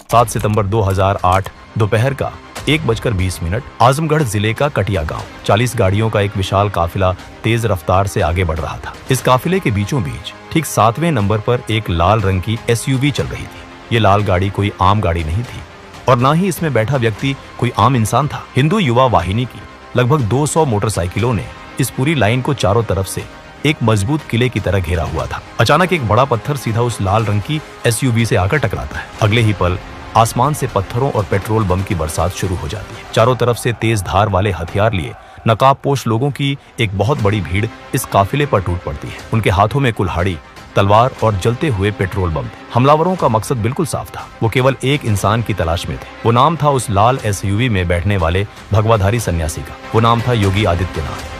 7 सितंबर 2008 दोपहर का 1:20 आजमगढ़ जिले का कटिया गांव 40 गाड़ियों का एक विशाल काफिला तेज रफ्तार से आगे बढ़ रहा था। इस काफिले के बीचों बीच ठीक 7वें नंबर पर एक लाल रंग की SUV चल रही थी। ये लाल गाड़ी कोई आम गाड़ी नहीं थी और ना ही इसमें बैठा व्यक्ति कोई आम इंसान था। हिंदू युवा वाहिनी की लगभग 200 मोटरसाइकिलों ने इस पूरी लाइन को चारों तरफ से एक मजबूत किले की तरह घेरा हुआ था। अचानक एक बड़ा पत्थर सीधा उस लाल रंग की SUV से आकर टकराता है। अगले ही पल आसमान से पत्थरों और पेट्रोल बम की बरसात शुरू हो जाती है। चारों तरफ से तेज धार वाले हथियार लिए नकाबपोश लोगों की एक बहुत बड़ी भीड़ इस काफिले पर टूट पड़ती है। उनके हाथों में कुल्हाड़ी, तलवार और जलते हुए पेट्रोल बम थे। हमलावरों का मकसद बिल्कुल साफ था। वो केवल एक इंसान की तलाश में थे। वो नाम था उस लाल SUV में बैठने वाले भगवाधारी सन्यासी का। वो नाम था योगी आदित्यनाथ।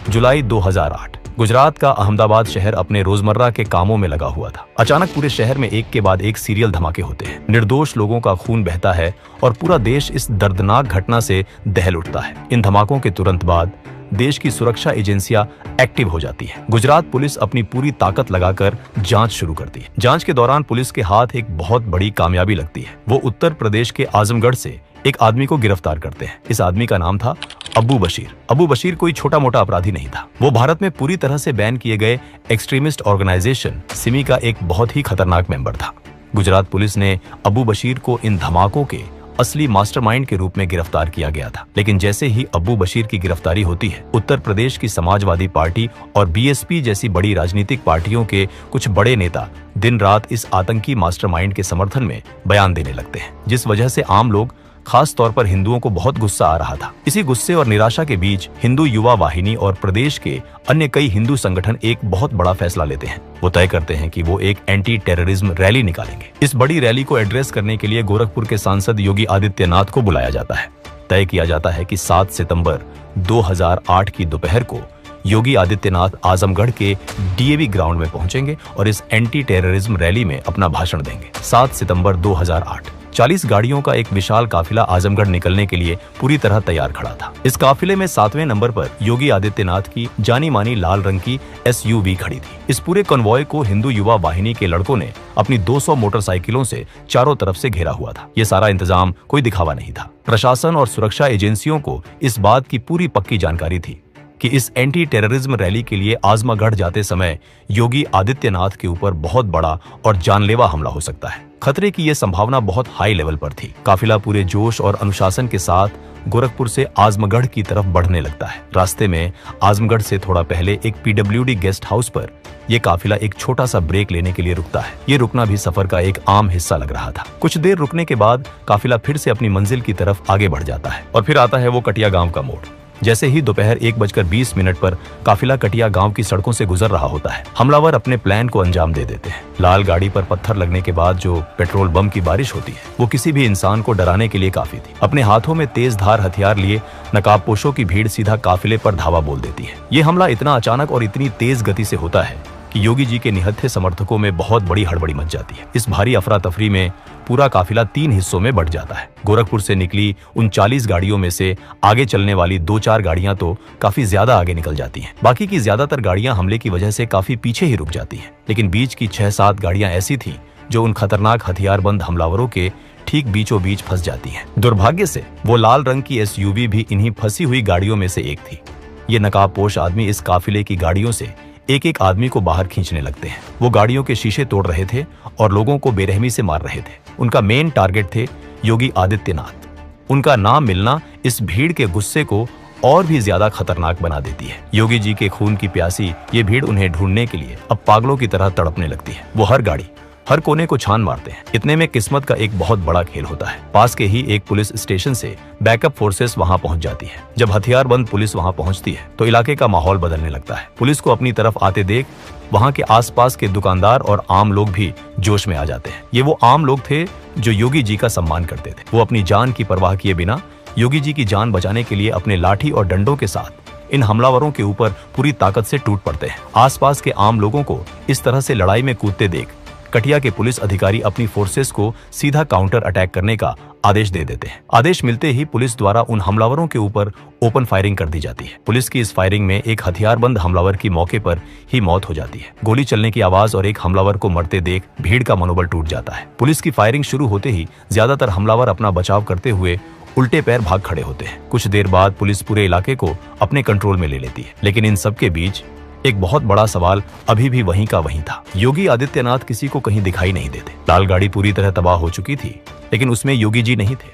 जुलाई 2008 गुजरात का अहमदाबाद शहर अपने रोजमर्रा के कामों में लगा हुआ था। अचानक पूरे शहर में एक के बाद एक सीरियल धमाके होते हैं। निर्दोष लोगों का खून बहता है और पूरा देश इस दर्दनाक घटना से दहल उठता है। इन धमाकों के तुरंत बाद देश की सुरक्षा एजेंसियां एक्टिव हो जाती है। गुजरात पुलिस अपनी पूरी ताकत लगाकर जांच शुरू करती है। जांच के दौरान पुलिस के हाथ एक बहुत बड़ी कामयाबी लगती है। वो उत्तर प्रदेश के आजमगढ़ से एक आदमी को गिरफ्तार करते हैं। इस आदमी का नाम था अब्बू बशीर। अब्बू बशीर कोई छोटा मोटा अपराधी नहीं था। वो भारत में पूरी तरह से बैन किए गए एक्सट्रीमिस्ट ऑर्गेनाइजेशन सिमी का एक बहुत ही खतरनाक मेंबर था। गुजरात पुलिस ने अब्बू बशीर को इन धमाकों के असली मास्टरमाइंड के रूप में गिरफ्तार किया गया था। लेकिन जैसे ही अब्बू बशीर की गिरफ्तारी होती है, उत्तर प्रदेश की समाजवादी पार्टी और BSP जैसी बड़ी राजनीतिक पार्टियों के कुछ बड़े नेता दिन रात इस आतंकी मास्टरमाइंड के समर्थन में बयान देने लगते हैं, जिस वजह से आम लोग, खास तौर पर हिंदुओं को बहुत गुस्सा आ रहा था। इसी गुस्से और निराशा के बीच हिंदू युवा वाहिनी और प्रदेश के अन्य कई हिंदू संगठन एक बहुत बड़ा फैसला लेते हैं। वो तय करते हैं कि वो एक एंटी टेररिज्म रैली निकालेंगे। इस बड़ी रैली को एड्रेस करने के लिए गोरखपुर के सांसद योगी आदित्यनाथ को बुलाया जाता है। तय किया जाता है कि 7 सितंबर 2008 की दोपहर को योगी आदित्यनाथ आजमगढ़ के DAV ग्राउंड में पहुंचेंगे और इस एंटी टेररिज्म रैली में अपना भाषण देंगे। 7 सितंबर 2008 40 गाड़ियों का एक विशाल काफिला आजमगढ़ निकलने के लिए पूरी तरह तैयार खड़ा था। इस काफिले में 7वें नंबर पर योगी आदित्यनाथ की जानी मानी लाल रंग की SUV खड़ी थी। इस पूरे कन्वॉय को हिंदू युवा वाहिनी के लड़कों ने अपनी 200 मोटरसाइकिलों से चारों तरफ से घेरा हुआ था। ये सारा इंतजाम कोई दिखावा नहीं था। प्रशासन और सुरक्षा एजेंसियों को इस बात की पूरी पक्की जानकारी थी कि इस एंटी टेररिज्म रैली के लिए आजमगढ़ जाते समय योगी आदित्यनाथ के ऊपर बहुत बड़ा और जानलेवा हमला हो सकता है। खतरे की यह संभावना बहुत हाई लेवल पर थी। काफिला पूरे जोश और अनुशासन के साथ गोरखपुर से आजमगढ़ की तरफ बढ़ने लगता है। रास्ते में आजमगढ़ से थोड़ा पहले एक PWD गेस्ट हाउस पर यह काफिला एक छोटा सा ब्रेक लेने के लिए रुकता है। ये रुकना भी सफर का एक आम हिस्सा लग रहा था। कुछ देर रुकने के बाद काफिला फिर से अपनी मंजिल की तरफ आगे बढ़ जाता है और फिर आता है वो कटिया गांव का मोड़। जैसे ही दोपहर 1:20 पर काफिला कटिया गांव की सड़कों से गुजर रहा होता है, हमलावर अपने प्लान को अंजाम दे देते हैं। लाल गाड़ी पर पत्थर लगने के बाद जो पेट्रोल बम की बारिश होती है, वो किसी भी इंसान को डराने के लिए काफी थी। अपने हाथों में तेज धार हथियार लिए नकाबपोशों की भीड़ सीधा काफिले पर धावा बोल देती है। ये हमला इतना अचानक और इतनी तेज गति से होता है कि योगी जी के निहत्थे समर्थकों में बहुत बड़ी हड़बड़ी मच जाती है। इस भारी अफरा तफरी में पूरा काफिला 3 हिस्सों में बढ़ जाता है। गोरखपुर से निकली उन 40 गाड़ियों में से आगे चलने वाली 2-4 गाड़ियां तो काफी ज्यादा आगे निकल जाती हैं। बाकी की ज्यादातर गाड़ियां हमले की वजह से काफी पीछे ही रुक जाती हैं। लेकिन बीच की 6-7 गाड़ियां ऐसी थीं जो उन खतरनाक हथियारबंद हमलावरों के ठीक बीचों बीच फंस जाती हैं। दुर्भाग्य से वो लाल रंग की SUV भी इन्हीं फंसी हुई गाड़ियों में से एक थी। ये नकाबपोश आदमी इस काफिले की गाड़ियों से एक एक आदमी को बाहर खींचने लगते हैं। वो गाड़ियों के शीशे तोड़ रहे थे और लोगों को बेरहमी से मार रहे थे। उनका मेन टारगेट थे योगी आदित्यनाथ। उनका नाम मिलना इस भीड़ के गुस्से को और भी ज्यादा खतरनाक बना देती है। योगी जी के खून की प्यासी ये भीड़ उन्हें ढूंढने के लिए अब पागलों की तरह तड़पने लगती है। वो हर गाड़ी, हर कोने को छान मारते हैं। इतने में किस्मत का एक बहुत बड़ा खेल होता है। पास के ही एक पुलिस स्टेशन से बैकअप फोर्सेस वहां पहुंच जाती है। जब हथियारबंद पुलिस वहां पहुंचती है तो इलाके का माहौल बदलने लगता है। पुलिस को अपनी तरफ आते देख वहां के आसपास के दुकानदार और आम लोग भी जोश में आ जाते हैं। ये वो आम लोग थे जो योगी जी का सम्मान करते थे। वो अपनी जान की परवाह किए बिना योगी जी की जान बचाने के लिए अपने लाठी और डंडों के साथ इन हमलावरों के ऊपर पूरी ताकत से टूट पड़ते हैं। आसपास के आम लोगों को इस तरह से लड़ाई में कूदते देख कटिया के पुलिस अधिकारी अपनी फोर्सेस को सीधा काउंटर अटैक करने का आदेश दे देते हैं। आदेश मिलते ही पुलिस द्वारा उन हमलावरों के ऊपर ओपन फायरिंग कर दी जाती है। पुलिस की इस फायरिंग में एक हथियारबंद हमलावर की मौके पर ही मौत हो जाती है। गोली चलने की आवाज और एक हमलावर को मरते देख भीड़ का मनोबल टूट जाता है। पुलिस की फायरिंग शुरू होते ही ज्यादातर हमलावर अपना बचाव करते हुए उल्टे पैर भाग खड़े होते हैं। कुछ देर बाद पुलिस पूरे इलाके को अपने कंट्रोल में ले लेती है। लेकिन इन सबके बीच एक बहुत बड़ा सवाल अभी भी वहीं का वहीं था। योगी आदित्यनाथ किसी को कहीं दिखाई नहीं देते। लाल गाड़ी पूरी तरह तबाह हो चुकी थी, लेकिन उसमें योगी जी नहीं थे।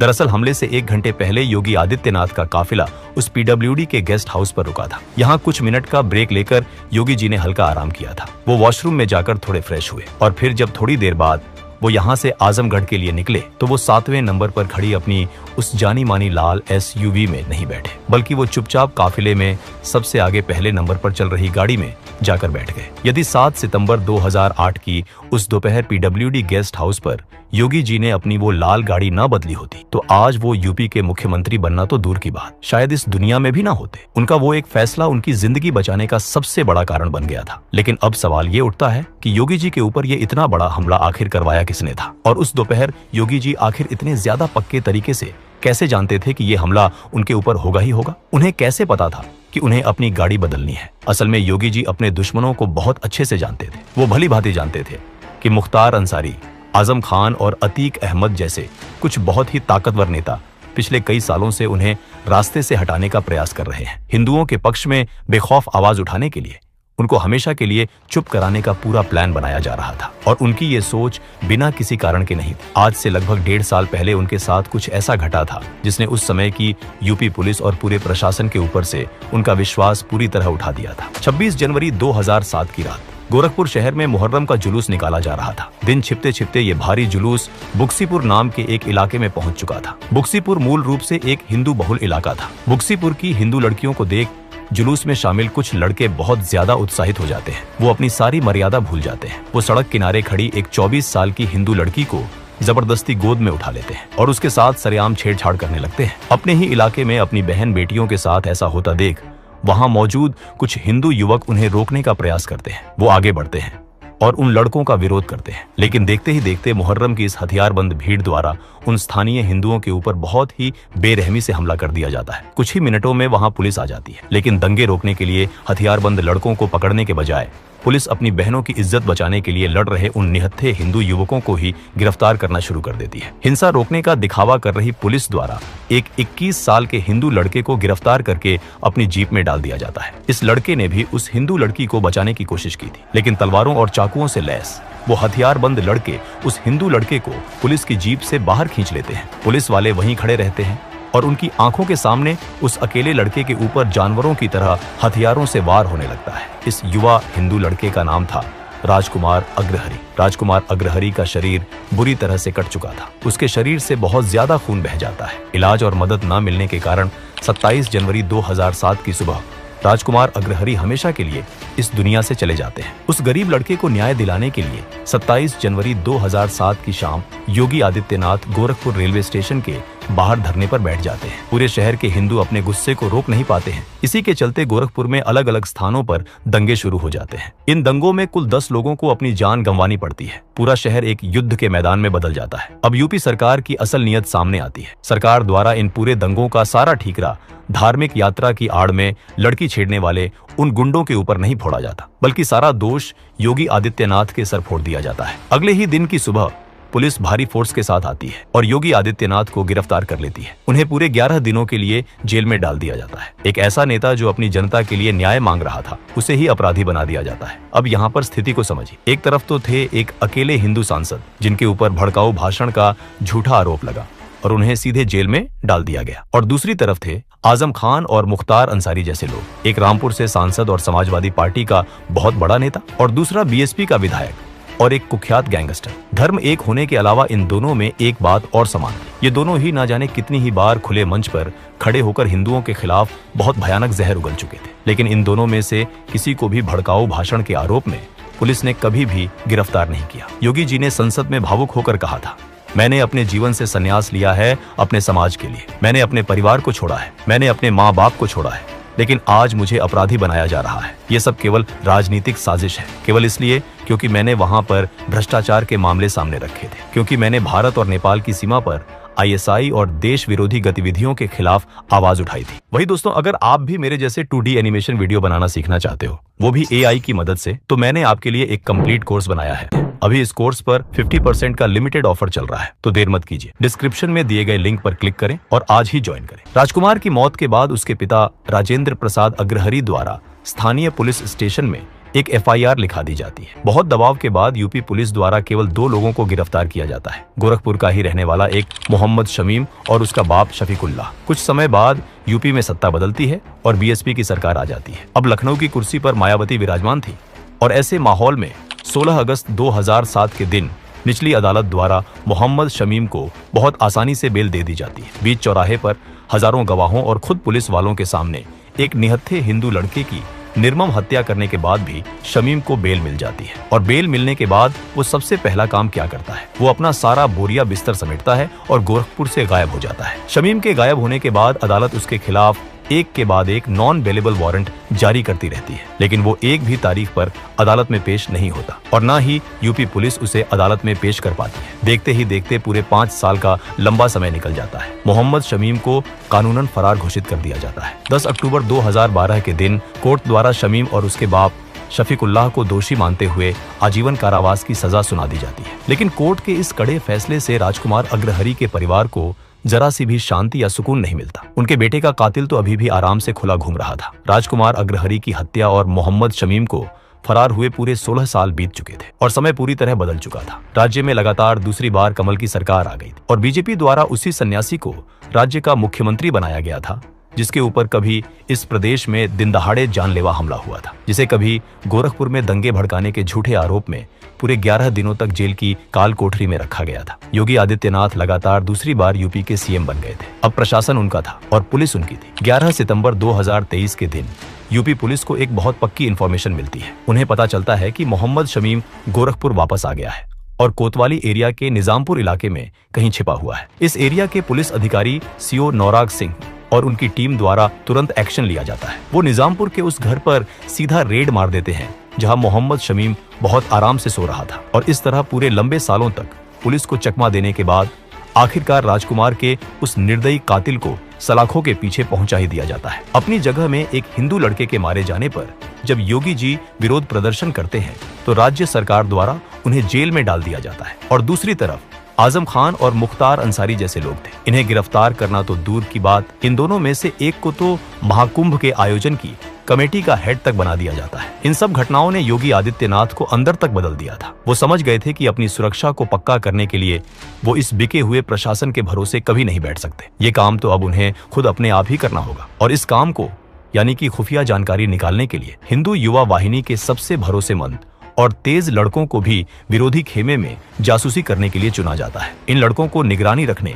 दरअसल हमले से 1 घंटे पहले योगी आदित्यनाथ का काफिला उस पीडब्ल्यूडी के गेस्ट हाउस पर रुका था। यहाँ कुछ मिनट का ब्रेक लेकर योगी जी ने हल्का आराम किया था। वो वॉशरूम में जाकर थोड़े फ्रेश हुए और फिर जब थोड़ी देर बाद वो यहाँ से आजमगढ़ के लिए निकले तो वो 7वें नंबर पर खड़ी अपनी उस जानी मानी लाल SUV में नहीं बैठे, बल्कि वो चुपचाप काफिले में सबसे आगे पहले नंबर पर चल रही गाड़ी में जाकर बैठ गए। यदि 7 सितंबर 2008 की उस दोपहर पीडब्ल्यूडी गेस्ट हाउस पर योगी जी ने अपनी वो लाल गाड़ी न बदली होती तो आज वो यूपी के मुख्यमंत्री बनना तो दूर की बात, शायद इस दुनिया में भी ना होते। उनका वो एक फैसला उनकी जिंदगी बचाने का सबसे बड़ा कारण बन गया था। लेकिन अब सवाल ये उठता है कि योगी जी के ऊपर ये इतना बड़ा हमला आखिर करवाया किसने था, और उस दोपहर योगी जी आखिर इतने ज्यादा पक्के तरीके से कैसे जानते थे कि ये हमला उनके ऊपर होगा ही होगा। उन्हें कैसे पता था कि उन्हें अपनी गाड़ी बदलनी है। असल में योगी जी अपने दुश्मनों को बहुत अच्छे से जानते थे। वो भली भांति जानते थे कि मुख्तार अंसारी, आजम खान और अतीक अहमद जैसे कुछ बहुत ही ताकतवर नेता पिछले कई सालों से उन्हें रास्ते से हटाने का प्रयास कर रहे हैं। हिंदुओं के पक्ष में बेखौफ आवाज उठाने के लिए उनको हमेशा के लिए चुप कराने का पूरा प्लान बनाया जा रहा था, और उनकी ये सोच बिना किसी कारण के नहीं थी। आज से लगभग 1.5 साल पहले उनके साथ कुछ ऐसा घटा था जिसने उस समय की यूपी पुलिस और पूरे प्रशासन के ऊपर से उनका विश्वास पूरी तरह उठा दिया था। 26 जनवरी 2007 की रात गोरखपुर शहर में मुहर्रम का जुलूस निकाला जा रहा था। दिन छिपते छिपते ये भारी जुलूस बुक्सीपुर नाम के एक इलाके में पहुंच चुका था। बुक्सीपुर मूल रूप से एक हिंदू बहुल इलाका था। बुक्सीपुर की हिंदू लड़कियों को देख जुलूस में शामिल कुछ लड़के बहुत ज्यादा उत्साहित हो जाते हैं। वो अपनी सारी मर्यादा भूल जाते हैं। वो सड़क किनारे खड़ी एक 24 साल की हिंदू लड़की को जबरदस्ती गोद में उठा लेते हैं और उसके साथ सरेआम छेड़छाड़ करने लगते हैं। अपने ही इलाके में अपनी बहन बेटियों के साथ ऐसा होता देख वहां मौजूद कुछ हिंदू युवक उन्हें रोकने का प्रयास करते हैं। वो आगे बढ़ते हैं और उन लड़कों का विरोध करते हैं, लेकिन देखते ही देखते मुहर्रम की इस हथियारबंद भीड़ द्वारा उन स्थानीय हिंदुओं के ऊपर बहुत ही बेरहमी से हमला कर दिया जाता है। कुछ ही मिनटों में वहां पुलिस आ जाती है, लेकिन दंगे रोकने के लिए हथियारबंद लड़कों को पकड़ने के बजाय पुलिस अपनी बहनों की इज्जत बचाने के लिए लड़ रहे उन निहत्थे हिंदू युवकों को ही गिरफ्तार करना शुरू कर देती है। हिंसा रोकने का दिखावा कर रही पुलिस द्वारा एक 21 साल के हिंदू लड़के को गिरफ्तार करके अपनी जीप में डाल दिया जाता है। इस लड़के ने भी उस हिंदू लड़की को बचाने की कोशिश की थी, लेकिन तलवारों और चाकुओं से लैस वो हथियारबंद लड़के उस हिंदू लड़के को पुलिस की जीप से बाहर खींच लेते हैं। पुलिस वाले वहीं खड़े रहते हैं और उनकी आंखों के सामने उस अकेले लड़के के ऊपर जानवरों की तरह हथियारों से वार होने लगता है। इस युवा हिंदू लड़के का नाम था राजकुमार अग्रहरि। राजकुमार अग्रहरि का शरीर बुरी तरह से कट चुका था। उसके शरीर से बहुत ज्यादा खून बह जाता है। इलाज और मदद न मिलने के कारण 27 जनवरी 2007 की सुबह राजकुमार अग्रहरि हमेशा के लिए इस दुनिया से चले जाते हैं। उस गरीब लड़के को न्याय दिलाने के लिए 27 जनवरी 2007 की शाम योगी आदित्यनाथ गोरखपुर रेलवे स्टेशन के बाहर धरने पर बैठ जाते हैं। पूरे शहर के हिंदू अपने गुस्से को रोक नहीं पाते हैं। इसी के चलते गोरखपुर में अलग अलग स्थानों पर दंगे शुरू हो जाते हैं। इन दंगों में कुल 10 लोगों को अपनी जान गंवानी पड़ती है। पूरा शहर एक युद्ध के मैदान में बदल जाता है। अब यूपी सरकार की असल नीयत सामने आती है। सरकार द्वारा इन पूरे दंगों का सारा ठीकरा धार्मिक यात्रा की आड़ में लड़की छेड़ने वाले उन गुंडों के ऊपर नहीं फोड़ा जाता, बल्कि सारा दोष योगी आदित्यनाथ के सर फोड़ दिया जाता है। अगले ही दिन की सुबह पुलिस भारी फोर्स के साथ आती है और योगी आदित्यनाथ को गिरफ्तार कर लेती है। उन्हें पूरे 11 दिनों के लिए जेल में डाल दिया जाता है। एक ऐसा नेता जो अपनी जनता के लिए न्याय मांग रहा था, उसे ही अपराधी बना दिया जाता है। अब यहाँ पर स्थिति को समझिए। एक तरफ तो थे एक अकेले हिंदू सांसद जिनके ऊपर भड़काऊ भाषण का झूठा आरोप लगा और उन्हें सीधे जेल में डाल दिया गया, और दूसरी तरफ थे आजम खान और मुख्तार अंसारी जैसे लोग। एक रामपुर से सांसद और समाजवादी पार्टी का बहुत बड़ा नेता और दूसरा बीएसपी का विधायक और एक कुख्यात गैंगस्टर। धर्म एक होने के अलावा इन दोनों में एक बात और समान थी। ये दोनों ही ना जाने कितनी ही बार खुले मंच पर खड़े होकर हिंदुओं के खिलाफ बहुत भयानक जहर उगल चुके थे, लेकिन इन दोनों में से किसी को भी भड़काऊ भाषण के आरोप में पुलिस ने कभी भी गिरफ्तार नहीं किया। योगी जी ने संसद में भावुक होकर कहा था, मैंने अपने जीवन से संन्यास लिया है अपने समाज के लिए। मैंने अपने परिवार को छोड़ा है, मैंने अपने माँ बाप को छोड़ा है, लेकिन आज मुझे अपराधी बनाया जा रहा है। ये सब केवल राजनीतिक साजिश है, केवल इसलिए क्योंकि मैंने वहां पर भ्रष्टाचार के मामले सामने रखे थे, क्योंकि मैंने भारत और नेपाल की सीमा पर आईएसआई और देश विरोधी गतिविधियों के खिलाफ आवाज उठाई थी। वही दोस्तों, अगर आप भी मेरे जैसे 2D एनिमेशन वीडियो बनाना सीखना चाहते हो, वो भी AI की मदद से, तो मैंने आपके लिए एक कंप्लीट कोर्स बनाया है। अभी इस कोर्स पर 50% का लिमिटेड ऑफर चल रहा है, तो देर मत कीजिए, डिस्क्रिप्शन में दिए गए लिंक पर क्लिक करें और आज ही ज्वाइन करें। राजकुमार की मौत के बाद उसके पिता राजेंद्र प्रसाद अग्रहरी द्वारा स्थानीय पुलिस स्टेशन में एक FIR लिखा दी जाती है। बहुत दबाव के बाद यूपी पुलिस द्वारा केवल 2 लोगों को गिरफ्तार किया जाता है, गोरखपुर का ही रहने वाला एक मोहम्मद शमीम और उसका बाप शफीकुल्लाह। कुछ समय बाद यूपी में सत्ता बदलती है और BSP की सरकार आ जाती है। अब लखनऊ की कुर्सी पर मायावती विराजमान थी और ऐसे माहौल में 16 अगस्त 2007 के दिन निचली अदालत द्वारा मोहम्मद शमीम को बहुत आसानी से बेल दे दी जाती है। बीच चौराहे पर हजारों गवाहों और खुद पुलिस वालों के सामने एक निहत्थे हिंदू लड़के की निर्मम हत्या करने के बाद भी शमीम को बेल मिल जाती है। और बेल मिलने के बाद वो सबसे पहला काम क्या करता है, वो अपना सारा बोरिया बिस्तर समेटता है और गोरखपुर से गायब हो जाता है। शमीम के गायब होने के बाद अदालत उसके खिलाफ एक के बाद एक नॉन बेलेबल वारंट जारी करती रहती है, लेकिन वो एक भी तारीख पर अदालत में पेश नहीं होता और न ही यूपी पुलिस उसे अदालत में पेश कर पाती है। देखते ही देखते पूरे 5 साल का लंबा समय निकल जाता है। मोहम्मद शमीम को कानूनन फरार घोषित कर दिया जाता है। 10 अक्टूबर 2012 के दिन कोर्ट द्वारा शमीम और उसके बाप शफीकुल्लाह को दोषी मानते हुए आजीवन कारावास की सजा सुना दी जाती है। लेकिन कोर्ट के इस कड़े फैसले से राजकुमार अग्रहरी के परिवार को जरा सी भी शांति या सुकून नहीं मिलता। उनके बेटे का कातिल तो अभी भी आराम से खुला घूम रहा था। राजकुमार अग्रहरी की हत्या और मोहम्मद शमीम को फरार हुए पूरे 16 साल बीत चुके थे और समय पूरी तरह बदल चुका था। राज्य में लगातार दूसरी बार कमल की सरकार आ गई और बीजेपी द्वारा उसी सन्यासी को राज्य का मुख्यमंत्री बनाया गया था जिसके ऊपर कभी इस प्रदेश में दिन दहाड़े जानलेवा हमला हुआ था, जिसे कभी गोरखपुर में दंगे भड़काने के झूठे आरोप में पूरे 11 दिनों तक जेल की काल कोठरी में रखा गया था। योगी आदित्यनाथ लगातार दूसरी बार यूपी के CM बन गए थे। अब प्रशासन उनका था और पुलिस उनकी थी। 11 सितंबर 2023 के दिन यूपी पुलिस को एक बहुत पक्की इंफॉर्मेशन मिलती है। उन्हें पता चलता है कि मोहम्मद शमीम गोरखपुर वापस आ गया है और कोतवाली एरिया के निजामपुर इलाके में कहीं छिपा हुआ है। इस एरिया के पुलिस अधिकारी CO नौराग सिंह और उनकी टीम द्वारा तुरंत एक्शन लिया जाता है। वो निजामपुर के उस घर पर सीधा रेड मार देते हैं जहां मोहम्मद शमीम बहुत आराम से सो रहा था और इस तरह पूरे लंबे सालों तक पुलिस को चकमा देने के बाद आखिरकार राजकुमार के उस निर्दयी कातिल को सलाखों के पीछे पहुंचा ही दिया जाता है। अपनी जगह में एक हिंदू लड़के के मारे जाने पर जब योगी जी विरोध प्रदर्शन करते हैं तो राज्य सरकार द्वारा उन्हें जेल में डाल दिया जाता है और दूसरी तरफ आजम खान और मुख्तार अंसारी जैसे लोग थे। इन्हें गिरफ्तार करना तो दूर की बात, इन दोनों में से एक को तो महाकुंभ के आयोजन की कमेटी का हेड तक बना दिया जाता है। इन सब घटनाओं ने योगी आदित्यनाथ को अंदर तक बदल दिया था। वो समझ गए थे कि अपनी सुरक्षा को पक्का करने के लिए वो इस बिके हुए प्रशासन के भरोसे कभी नहीं बैठ सकते। ये काम तो अब उन्हें खुद अपने आप ही करना होगा और इस काम को यानी कि खुफिया जानकारी निकालने के लिए हिंदू युवा वाहिनी के सबसे भरोसेमंद और तेज लड़कों को भी विरोधी खेमे में जासूसी करने के लिए चुना जाता है। इन लड़कों को निगरानी रखने,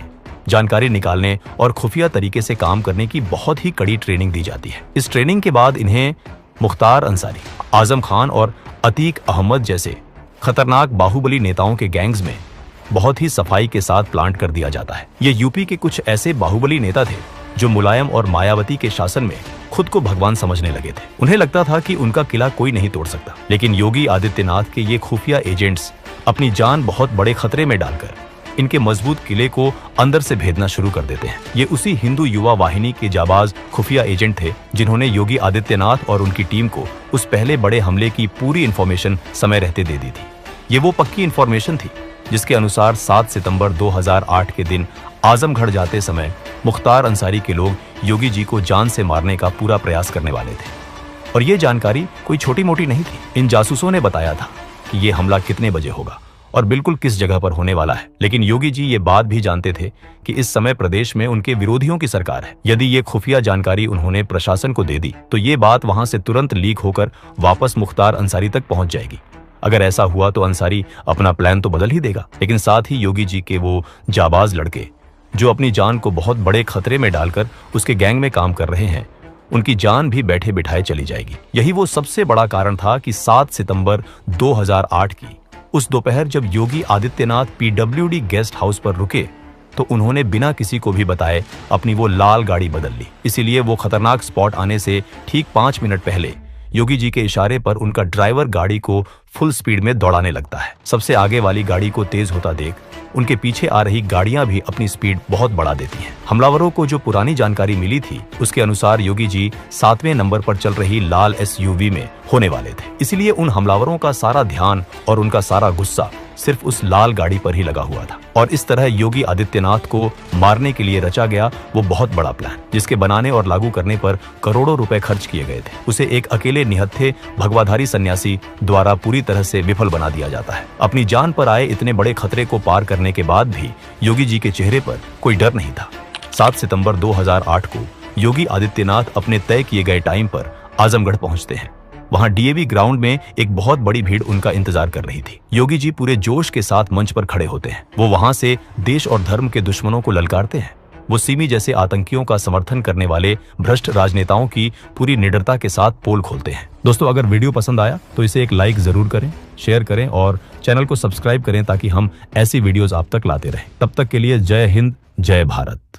जानकारी निकालने और खुफिया तरीके से काम करने की बहुत ही कड़ी ट्रेनिंग दी जाती है। इस ट्रेनिंग के बाद इन्हें मुख्तार अंसारी, आजम खान और अतीक अहमद जैसे खतरनाक बाहुबली नेताओं के गैंग्स में बहुत ही सफाई के साथ प्लांट कर दिया जाता है। ये यूपी के कुछ ऐसे बाहुबली नेता थे जो मुलायम और मायावती के शासन में खुद को भगवान समझने लगे थे। उन्हें लगता था कि उनका किला कोई नहीं तोड़ सकता, लेकिन योगी आदित्यनाथ के ये खुफिया एजेंट्स अपनी जान बहुत बड़े खतरे में डालकर इनके मजबूत किले को अंदर से भेदना शुरू कर देते हैं। ये उसी हिंदू युवा वाहिनी के जाबाज खुफिया एजेंट थे जिन्होंने योगी आदित्यनाथ और उनकी टीम को उस पहले बड़े हमले की पूरी इंफॉर्मेशन समय रहते दे दी थी। ये वो पक्की इंफॉर्मेशन थी जिसके अनुसार 7 सितंबर 2008 के दिन आजमगढ़ जाते समय मुख्तार अंसारी के लोग योगी जी को जान से मारने का पूरा प्रयास करने वाले थे और ये जानकारी कोई छोटी मोटी नहीं थी। इन जासूसों ने बताया था कि ये हमला कितने बजे होगा और बिल्कुल किस जगह पर होने वाला है, लेकिन योगी जी ये बात भी जानते थे कि इस समय प्रदेश में उनके विरोधियों की सरकार है। यदि ये खुफिया जानकारी उन्होंने प्रशासन को दे दी तो ये बात वहां से तुरंत लीक होकर वापस मुख्तार अंसारी तक पहुंच जाएगी। अगर ऐसा हुआ तो अंसारी अपना प्लान तो बदल ही देगा, लेकिन साथ ही योगी जी के वो जाबाज लड़के जो अपनी जान को बहुत बड़े खतरे में डालकर उसके गैंग में काम कर रहे हैं, उनकी जान भी बैठे बिठाए चली जाएगी। यही वो सबसे बड़ा कारण था कि 7 सितंबर 2008 की उस दोपहर जब Yogi Adityanath PWD guest house पर रुके तो उन्होंने बिना किसी को भी बताए अपनी वो लाल गाड़ी बदल ली। इसीलिए वो खतरनाक स्पॉट आने से ठीक 5 मिनट पहले योगी जी के इशारे पर उनका ड्राइवर गाड़ी को फुल स्पीड में दौड़ाने लगता है। सबसे आगे वाली गाड़ी को तेज होता देख उनके पीछे आ रही गाड़ियां भी अपनी स्पीड बहुत बढ़ा देती हैं। हमलावरों को जो पुरानी जानकारी मिली थी उसके अनुसार योगी जी 7वें नंबर पर चल रही लाल SUV में होने वाले थे। इसलिए उन हमलावरों का सारा ध्यान और उनका सारा गुस्सा सिर्फ उस लाल गाड़ी पर ही लगा हुआ था। और इस तरह योगी आदित्यनाथ को मारने के लिए रचा गया वो बहुत बड़ा प्लान, जिसके बनाने और लागू करने पर करोड़ों रुपए खर्च किए गए थे, उसे एक अकेले निहत्थे भगवाधारी सन्यासी द्वारा पूरी तरह से विफल बना दिया जाता है। अपनी जान पर आए इतने बड़े खतरे को पार करने के बाद भी योगी जी के चेहरे पर कोई डर नहीं था। 7 सितंबर 2008 को योगी आदित्यनाथ अपने तय किए गए टाइम पर आजमगढ़ पहुंचते हैं। वहां DAV ग्राउंड में एक बहुत बड़ी भीड़ उनका इंतजार कर रही थी। योगी जी पूरे जोश के साथ मंच पर खड़े होते हैं। वो वहां से देश और धर्म के दुश्मनों को ललकारते हैं। वो सिमी जैसे आतंकियों का समर्थन करने वाले भ्रष्ट राजनेताओं की पूरी निडरता के साथ पोल खोलते हैं। दोस्तों, अगर वीडियो पसंद आया तो इसे एक लाइक जरूर करें, शेयर करें और चैनल को सब्सक्राइब करें ताकि हम ऐसी वीडियोस आप तक लाते रहें। तब तक के लिए जय हिंद, जय भारत।